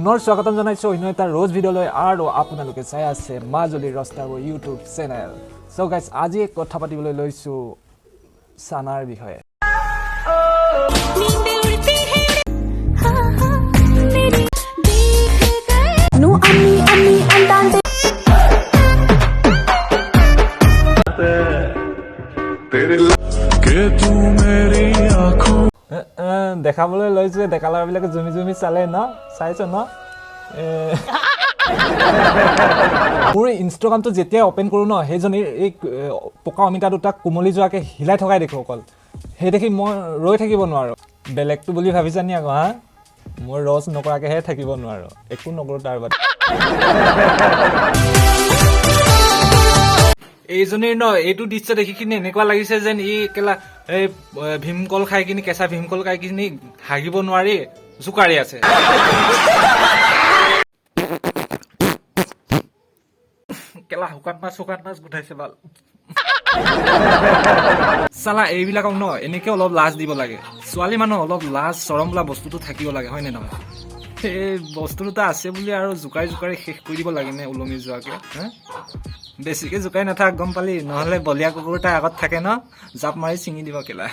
পুনৰ স্বাগতম জনাইছো অন্য এটা ৰোজ ভিডিঅ'লৈ আৰু আপোনালোকে চাই আছে মাজুলীৰ ৰস্তাৰ ইউটিউব চেনেল। সো গাইজ আজি কথা পাতিবলৈ লৈছো সানাৰ বিষয়ে। দেখাবলৈ লৈছো ডেকা ল'ৰাবিলাকে জুমি জুমি চালে ন, চাইছ ন? মোৰ ইনষ্টাগ্ৰামটো যেতিয়া অপেন কৰোঁ ন, সেইজনীৰ এই পকা অমিতা দুটা কোমলি যোৱাকৈ হিলাই থকাই দেখোঁ অকল। সেই দেখি মই ৰৈ থাকিব নোৱাৰোঁ। বেলেগটো বুলি ভাবিছা নি আকৌ? হা, মই ৰছ নকৰাকৈহে থাকিব নোৱাৰোঁ, একো নকৰোঁ তাৰ বাদে। এইজনীৰ ন এইটো দৃশ্য দেখি কিনি এনেকুৱা লাগিছে যেন ই কেলা এই ভীমকল খাই কিনি, কেঁচা ভীমকল খাই কিনি হাগিব নোৱাৰি জোকাৰি আছে। কেলা শুকান মাছ গোটাইছে ভাল। চালা এইবিলাকক ন এনেকে অলপ লাজ দিব লাগে। ছোৱালী মানুহ অলপ লাজ চৰম বোলা বস্তুটো থাকিব লাগে, হয় নে নহয়? সেই বস্তুটো আছে বুলি আৰু জোকাৰি জোকাৰি শেষ কৰি দিব লাগে নে ওলমি যোৱাকে? বেছিকে জোকাই নাথাক, গম পালি? নহলে বলীয়া কুকুৰ তাৰ আগত থাকে ন, জাপ মাৰি ছিঙি দিব কেলা।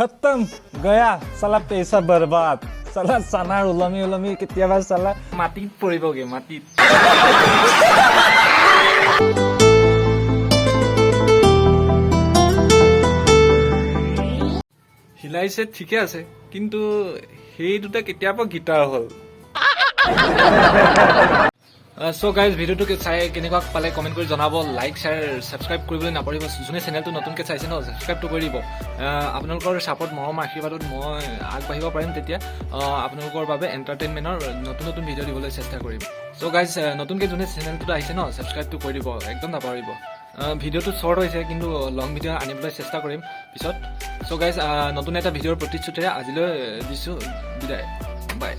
खत्म गया साला पैसा बर्बाद। साला सानार ওলমি ওলমি কেতিয়াবা সালা মাটিত পৰিবগে, মাটিত। হিলাইছে ঠিকে আছে, কিন্তু সেই দুটা কেতিয়াবা গিটাৰ হ'ল। সো গাইজ ভিডিঅ'টো চাই কেনেকুৱা পালে কমেণ্ট কৰি জনাব। লাইক শ্বেয়াৰ ছাবস্ক্ৰাইব কৰিবলৈ নাপাহৰিব। যোনে চেনেলটো নতুনকৈ চাইছে ন, ছাবস্ক্ৰাইবটো কৰি দিব। আপোনালোকৰ ছাপৰ্ট মৰম আশীৰ্বাদত মই আগবাঢ়িব পাৰিম। তেতিয়া আপোনালোকৰ বাবে এণ্টাৰটেইনমেণ্টৰ নতুন নতুন ভিডিঅ' দিবলৈ চেষ্টা কৰিম। সো গাইজ নতুনকৈ যোনে চেনেলটোত আহিছে ন, ছাবস্ক্ৰাইবটো কৰি দিব, একদম নাপাহৰিব। ভিডিঅ'টো শ্বৰ্ট হৈছে, কিন্তু লং ভিডিঅ' আনিবলৈ চেষ্টা কৰিম পিছত। সো গাইজ নতুন এটা ভিডিঅ'ৰ প্ৰতিশ্ৰুতিৰে আজিলৈ দিছোঁ বিদায়, বাই।